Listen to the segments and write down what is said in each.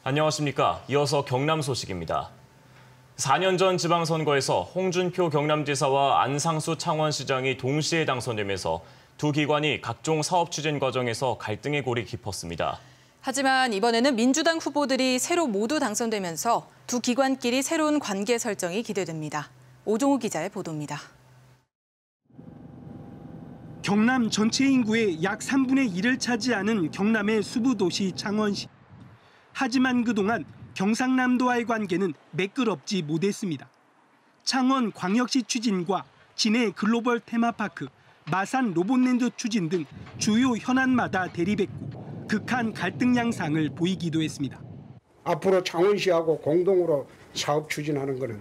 안녕하십니까. 이어서 경남 소식입니다. 4년 전 지방선거에서 홍준표 경남지사와 안상수 창원시장이 동시에 당선되면서 두 기관이 각종 사업 추진 과정에서 갈등의 골이 깊었습니다. 하지만 이번에는 민주당 후보들이 새로 모두 당선되면서 두 기관끼리 새로운 관계 설정이 기대됩니다. 오종우 기자의 보도입니다. 경남 전체 인구의 약 3분의 1을 차지하는 경남의 수부도시 창원시. 하지만 그동안 경상남도와의 관계는 매끄럽지 못했습니다. 창원광역시 추진과 진해 글로벌 테마파크, 마산 로봇랜드 추진 등 주요 현안마다 대립했고 극한 갈등 양상을 보이기도 했습니다. 앞으로 창원시하고 공동으로 사업 추진하는 것은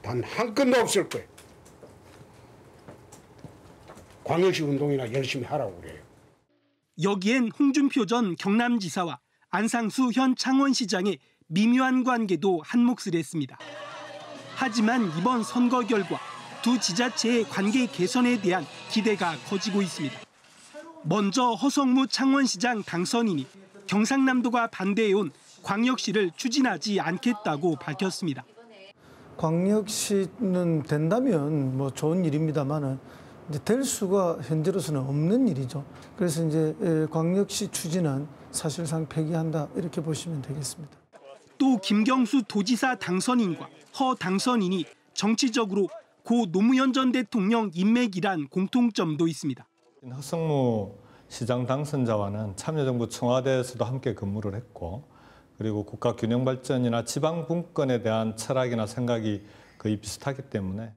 단 한 건도 없을 거예요. 광역시 운동이나 열심히 하라고 그래요. 여기엔 홍준표 전 경남지사와 안상수 현 창원시장의 미묘한 관계도 한몫을 했습니다. 하지만 이번 선거 결과 두 지자체의 관계 개선에 대한 기대가 커지고 있습니다. 먼저 허성무 창원시장 당선인이 경상남도가 반대해온 광역시를 추진하지 않겠다고 밝혔습니다. 광역시는 된다면 뭐 좋은 일입니다만은 이제 될 수가 현재로서는 없는 일이죠. 그래서 이제 광역시 추진은 사실상 폐기한다 이렇게 보시면 되겠습니다. 또 김경수 도지사 당선인과 허 당선인이 정치적으로 고 노무현 전 대통령 인맥이란 공통점도 있습니다. 허성무 시장 당선자와는 참여정부 청와대에서도 함께 근무를 했고, 그리고 국가균형발전이나 지방분권에 대한 철학이나 생각이 거의 비슷하기 때문에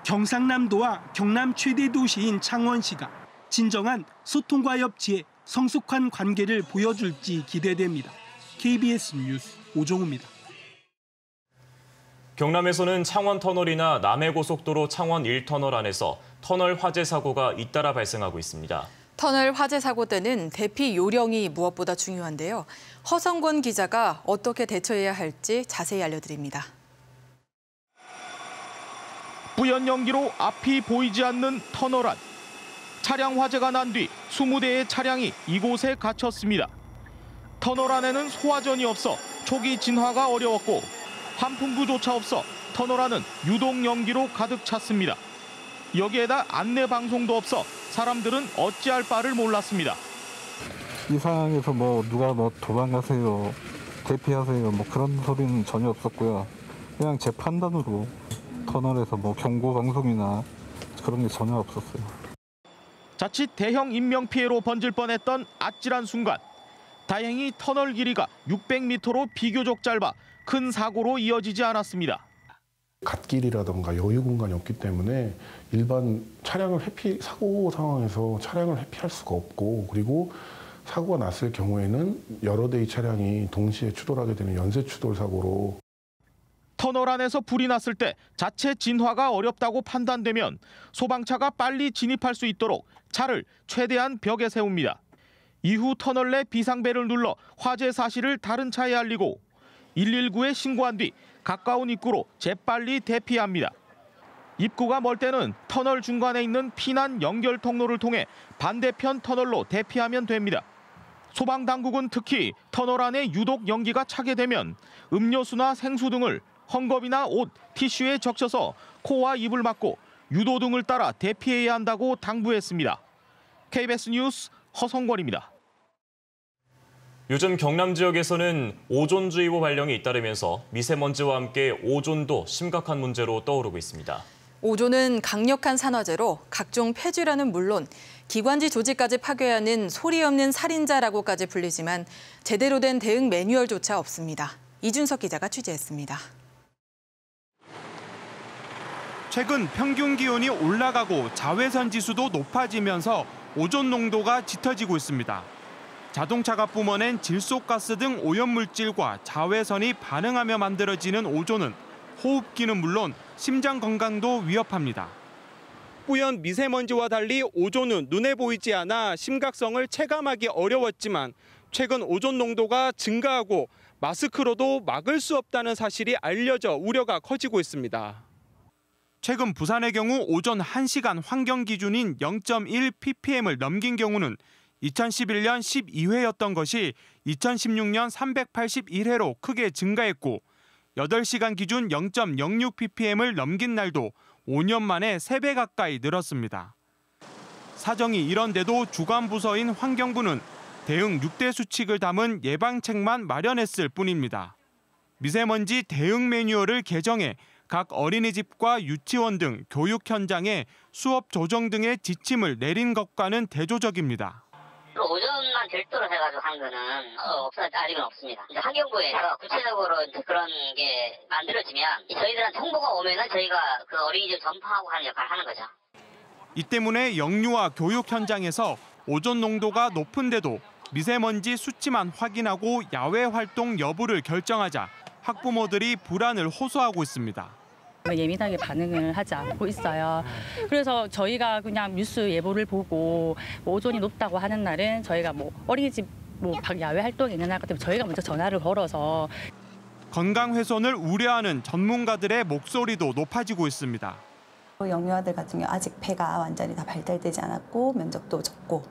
경상남도와 경남 최대 도시인 창원시가 진정한 소통과 협치에 성숙한 관계를 보여줄지 기대됩니다. KBS 뉴스 오종우입니다. 경남에서는 창원터널이나 남해고속도로 창원 1터널 안에서 터널 화재 사고가 잇따라 발생하고 있습니다. 터널 화재 사고 때는 대피 요령이 무엇보다 중요한데요. 허성권 기자가 어떻게 대처해야 할지 자세히 알려드립니다. 뿌연 연기로 앞이 보이지 않는 터널 안. 차량 화재가 난 뒤 20대의 차량이 이곳에 갇혔습니다. 터널 안에는 소화전이 없어 초기 진화가 어려웠고 환풍구조차 없어 터널 안은 유동 연기로 가득 찼습니다. 여기에다 안내 방송도 없어 사람들은 어찌할 바를 몰랐습니다. 이 상황에서 누가 도망가세요, 대피하세요 그런 소리는 전혀 없었고요. 그냥 제 판단으로 터널에서 경고 방송이나 그런 게 전혀 없었어요. 자칫 대형 인명피해로 번질 뻔했던 아찔한 순간. 다행히 터널 길이가 600m로 비교적 짧아 큰 사고로 이어지지 않았습니다. 갓길이라던가 여유 공간이 없기 때문에 일반 차량을 사고 상황에서 차량을 회피할 수가 없고, 그리고 사고가 났을 경우에는 여러 대의 차량이 동시에 추돌하게 되는 연쇄 추돌 사고로. 터널 안에서 불이 났을 때 자체 진화가 어렵다고 판단되면 소방차가 빨리 진입할 수 있도록 차를 최대한 벽에 세웁니다. 이후 터널 내 비상벨을 눌러 화재 사실을 다른 차에 알리고 119에 신고한 뒤 가까운 입구로 재빨리 대피합니다. 입구가 멀 때는 터널 중간에 있는 피난 연결 통로를 통해 반대편 터널로 대피하면 됩니다. 소방당국은 특히 터널 안에 유독 연기가 차게 되면 음료수나 생수 등을 헝겊이나 옷, 티슈에 적셔서 코와 입을 막고 유도 등을 따라 대피해야 한다고 당부했습니다. KBS 뉴스 허성권입니다. 요즘 경남 지역에서는 오존주의보 발령이 잇따르면서 미세먼지와 함께 오존도 심각한 문제로 떠오르고 있습니다. 오존은 강력한 산화제로 각종 폐질환은 물론 기관지 조직까지 파괴하는 소리 없는 살인자라고까지 불리지만 제대로 된 대응 매뉴얼조차 없습니다. 이준석 기자가 취재했습니다. 최근 평균 기온이 올라가고 자외선 지수도 높아지면서 오존 농도가 짙어지고 있습니다. 자동차가 뿜어낸 질소가스 등 오염물질과 자외선이 반응하며 만들어지는 오존은 호흡기는 물론 심장 건강도 위협합니다. 뿌연 미세먼지와 달리 오존은 눈에 보이지 않아 심각성을 체감하기 어려웠지만 최근 오존 농도가 증가하고 마스크로도 막을 수 없다는 사실이 알려져 우려가 커지고 있습니다. 최근 부산의 경우 오존 1시간 환경 기준인 0.1 ppm을 넘긴 경우는 2011년 12회였던 것이 2016년 381회로 크게 증가했고 8시간 기준 0.06ppm을 넘긴 날도 5년 만에 3배 가까이 늘었습니다. 사정이 이런데도 주관 부서인 환경부는 대응 6대 수칙을 담은 예방책만 마련했을 뿐입니다. 미세먼지 대응 매뉴얼을 개정해 각 어린이집과 유치원 등 교육 현장에 수업 조정 등의 지침을 내린 것과는 대조적입니다. 오전만 별도로 해가지고 한 거는 아직은 없습니다. 이제 환경부에서 구체적으로 그런 게 만들어지면 저희들한테 홍보가 오면은 저희가 그 어린이집 전파하고 하는 역할을 하는 거죠. 이 때문에 영유아 교육 현장에서 오존 농도가 높은데도 미세먼지 수치만 확인하고 야외 활동 여부를 결정하자 학부모들이 불안을 호소하고 있습니다. 예민하게 반응을 하지 않고 있어요. 그래서 저희가 그냥 뉴스 예보를 보고 오존이 높다고 하는 날은 저희가 어린이집 야외 활동이 있는 날 같으면 저희가 먼저 전화를 걸어서 건강 훼손을 우려하는 전문가들의 목소리도 높아지고 있습니다. 영유아들 같은 경우 아직 폐가 완전히 다 발달되지 않았고 면적도 적고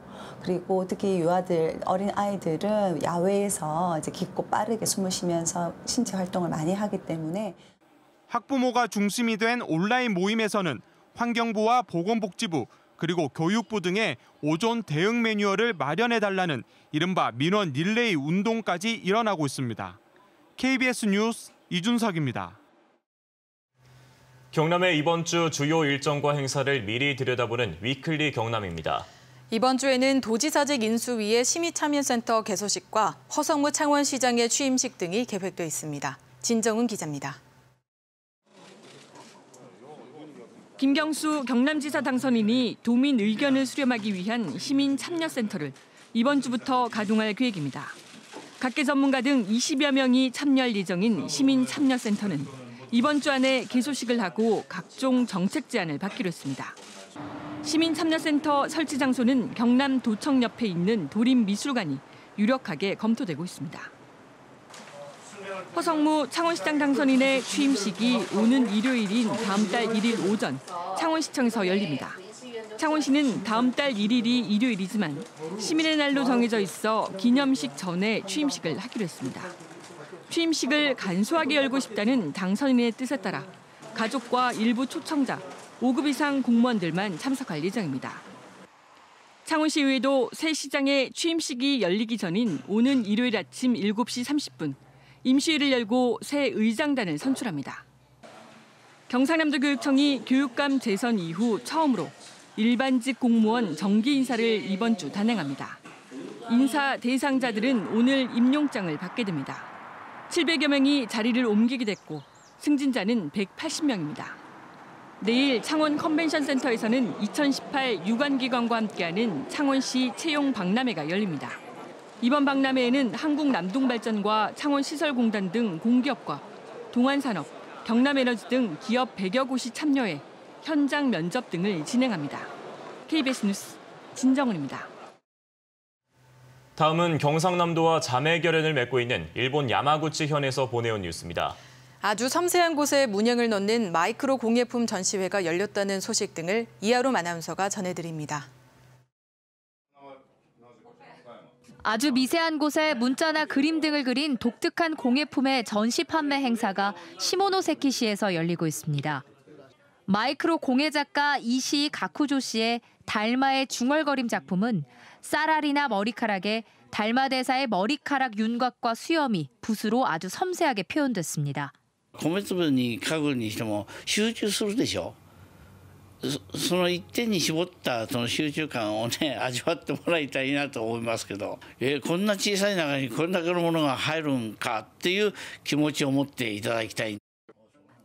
그리고 특히 유아들 어린 아이들은 야외에서 이제 깊고 빠르게 숨을 쉬면서 신체 활동을 많이 하기 때문에 학부모가 중심이 된 온라인 모임에서는 환경부와 보건복지부 그리고 교육부 등의 오존 대응 매뉴얼을 마련해달라는 이른바 민원 릴레이 운동까지 일어나고 있습니다. KBS 뉴스 이준석입니다. 경남의 이번 주 주요 일정과 행사를 미리 들여다보는 위클리 경남입니다. 이번 주에는 도지사직 인수위의 시민참여센터 개소식과 허성무 창원시장의 취임식 등이 계획돼 있습니다. 진정은 기자입니다. 김경수 경남지사 당선인이 도민 의견을 수렴하기 위한 시민참여센터를 이번 주부터 가동할 계획입니다. 각계 전문가 등 20여 명이 참여할 예정인 시민참여센터는 이번 주 안에 개소식을 하고 각종 정책 제안을 받기로 했습니다. 시민참여센터 설치 장소는 경남도청 옆에 있는 도림미술관이 유력하게 검토되고 있습니다. 허성무 창원시장 당선인의 취임식이 오는 일요일인 다음 달 1일 오전 창원시청에서 열립니다. 창원시는 다음 달 1일이 일요일이지만 시민의 날로 정해져 있어 기념식 전에 취임식을 하기로 했습니다. 취임식을 간소하게 열고 싶다는 당선인의 뜻에 따라 가족과 일부 초청자, 5급 이상 공무원들만 참석할 예정입니다. 창원시의회도 새 시장의 취임식이 열리기 전인 오는 일요일 아침 7시 30분 임시회를 열고 새 의장단을 선출합니다. 경상남도 교육청이 교육감 재선 이후 처음으로 일반직 공무원 정기 인사를 이번 주 단행합니다. 인사 대상자들은 오늘 임용장을 받게 됩니다. 700여 명이 자리를 옮기게 됐고 승진자는 180명입니다. 내일 창원 컨벤션센터에서는 2018 유관기관과 함께하는 창원시 채용 박람회가 열립니다. 이번 박람회에는 한국남동발전과 창원시설공단 등 공기업과 동안산업, 경남에너지 등 기업 100여 곳이 참여해 현장 면접 등을 진행합니다. KBS 뉴스 진정은입니다. 다음은 경상남도와 자매결연을 맺고 있는 일본 야마구치현에서 보내온 뉴스입니다. 아주 섬세한 곳에 문양을 넣는 마이크로 공예품 전시회가 열렸다는 소식 등을 이하롬 아나운서가 전해드립니다. 아주 미세한 곳에 문자나 그림 등을 그린 독특한 공예품의 전시 판매 행사가 시모노세키시에서 열리고 있습니다. 마이크로 공예 작가 이시이 가쿠조 씨의 달마의 중얼거림 작품은 쌀알이나 머리카락에 달마 대사의 머리카락 윤곽과 수염이 붓으로 아주 섬세하게 표현됐습니다. 米粒に書くにしても集中するでしょ。その一点に絞ったその集中感をね味わってもらいたいなと思いますけど、こんな小さい中にこれだけのものが入るんかっていう気持ちを持っていただきたい。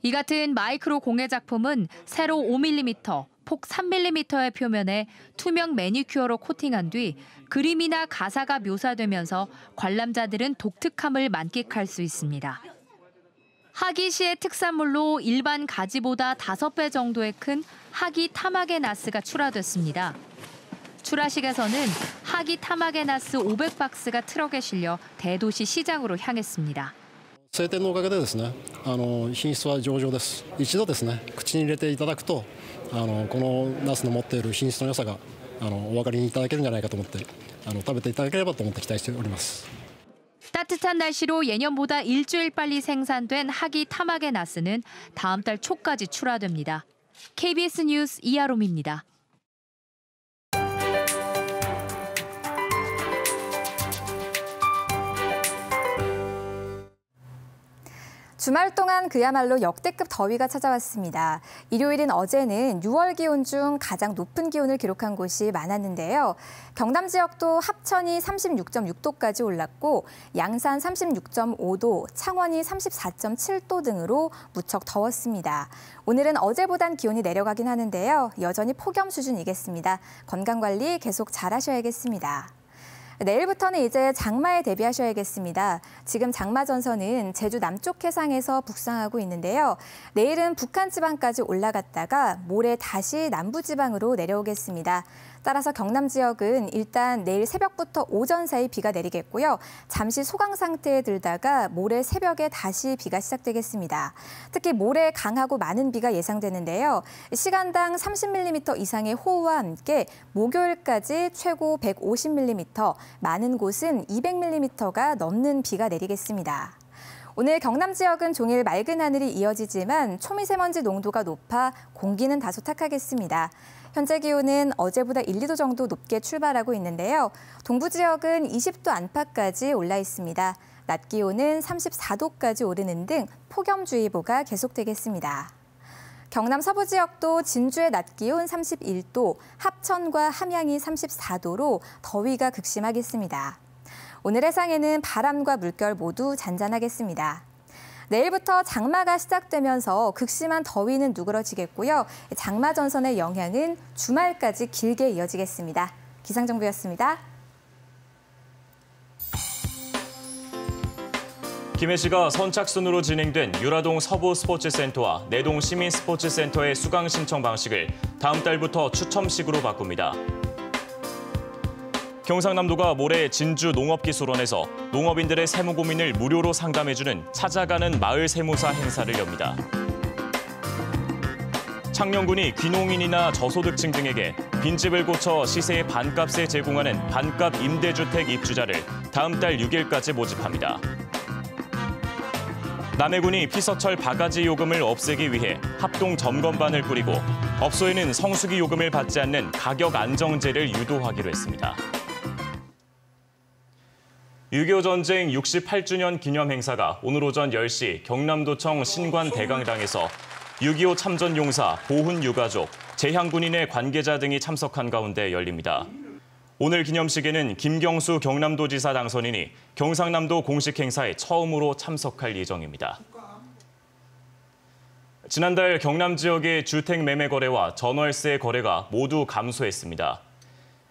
이 같은 마이크로 공예 작품은 세로 5mm, 폭 3mm의 표면에 투명 매니큐어로 코팅한 뒤 그림이나 가사가 묘사되면서 관람자들은 독특함을 만끽할 수 있습니다. 하기시의 특산물로 일반 가지보다 5배 정도의 큰 하기 타마게나스가 출하됐습니다. 출하식에서는 하기 타마게나스 500박스가 트럭에 실려 대도시 시장으로 향했습니다. 晴天のおかげでですね、品質は上々です。一度ですね、口に入れていただくと、このナスの持っている品質の良さがお分かりいただけるんじゃないかと思って、食べていただければと思って期待しております。 따뜻한 날씨로 예년보다 일주일 빨리 생산된 하기 타마게 나스는 다음 달 초까지 출하됩니다. KBS 뉴스 이아롬입니다. 주말 동안 그야말로 역대급 더위가 찾아왔습니다. 일요일인 어제는 6월 기온 중 가장 높은 기온을 기록한 곳이 많았는데요. 경남 지역도 합천이 36.6도까지 올랐고 양산 36.5도, 창원이 34.7도 등으로 무척 더웠습니다. 오늘은 어제보단 기온이 내려가긴 하는데요. 여전히 폭염 수준이겠습니다. 건강관리 계속 잘 하셔야겠습니다. 내일부터는 이제 장마에 대비하셔야겠습니다. 지금 장마 전선은 제주 남쪽 해상에서 북상하고 있는데요. 내일은 북한 지방까지 올라갔다가 모레 다시 남부 지방으로 내려오겠습니다. 따라서 경남 지역은 일단 내일 새벽부터 오전 사이 비가 내리겠고요. 잠시 소강 상태에 들다가 모레 새벽에 다시 비가 시작되겠습니다. 특히 모레 강하고 많은 비가 예상되는데요. 시간당 30mm 이상의 호우와 함께 목요일까지 최고 150mm, 많은 곳은 200mm가 넘는 비가 내리겠습니다. 오늘 경남 지역은 종일 맑은 하늘이 이어지지만 초미세먼지 농도가 높아 공기는 다소 탁하겠습니다. 현재 기온은 어제보다 1, 2도 정도 높게 출발하고 있는데요. 동부 지역은 20도 안팎까지 올라 있습니다. 낮 기온은 34도까지 오르는 등 폭염주의보가 계속되겠습니다. 경남 서부 지역도 진주의 낮 기온 31도, 합천과 함양이 34도로 더위가 극심하겠습니다. 오늘 해상에는 바람과 물결 모두 잔잔하겠습니다. 내일부터 장마가 시작되면서 극심한 더위는 누그러지겠고요. 장마 전선의 영향은 주말까지 길게 이어지겠습니다. 기상정보였습니다. 김해시가 선착순으로 진행된 유라동 서부 스포츠센터와 내동 시민스포츠센터의 수강 신청 방식을 다음 달부터 추첨식으로 바꿉니다. 경상남도가 모레 진주 농업기술원에서 농업인들의 세무 고민을 무료로 상담해주는 찾아가는 마을 세무사 행사를 엽니다. 창녕군이 귀농인이나 저소득층 등에게 빈집을 고쳐 시세의 반값에 제공하는 반값 임대주택 입주자를 다음 달 6일까지 모집합니다. 남해군이 피서철 바가지 요금을 없애기 위해 합동 점검반을 꾸리고 업소에는 성수기 요금을 받지 않는 가격 안정제를 유도하기로 했습니다. 6.25 전쟁 68주년 기념 행사가 오늘 오전 10시 경남도청 신관대강당에서 6.25 참전 용사, 보훈 유가족, 재향군인의 관계자 등이 참석한 가운데 열립니다. 오늘 기념식에는 김경수 경남도지사 당선인이 경상남도 공식 행사에 처음으로 참석할 예정입니다. 지난달 경남 지역의 주택 매매 거래와 전월세 거래가 모두 감소했습니다.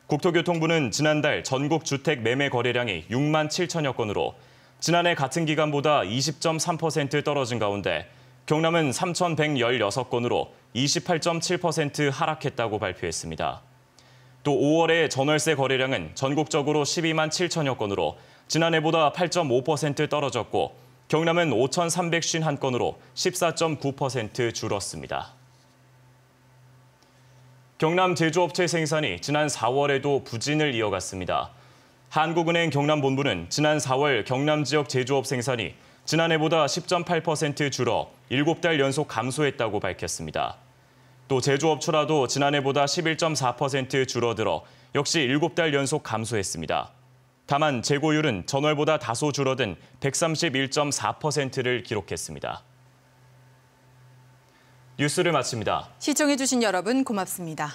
국토교통부는 지난달 전국 주택 매매 거래량이 6만 7천여 건으로 지난해 같은 기간보다 20.3% 떨어진 가운데 경남은 3,116건으로 28.7% 하락했다고 발표했습니다. 또 5월의 전월세 거래량은 전국적으로 12만 7천여 건으로 지난해보다 8.5% 떨어졌고 경남은 5,351건으로 14.9% 줄었습니다. 경남 제조업체 생산이 지난 4월에도 부진을 이어갔습니다. 한국은행 경남본부는 지난 4월 경남 지역 제조업 생산이 지난해보다 10.8% 줄어 7달 연속 감소했다고 밝혔습니다. 또 제조업 출하도 지난해보다 11.4% 줄어들어 역시 7달 연속 감소했습니다. 다만 재고율은 전월보다 다소 줄어든 131.4%를 기록했습니다. 뉴스를 마칩니다. 시청해주신 여러분 고맙습니다.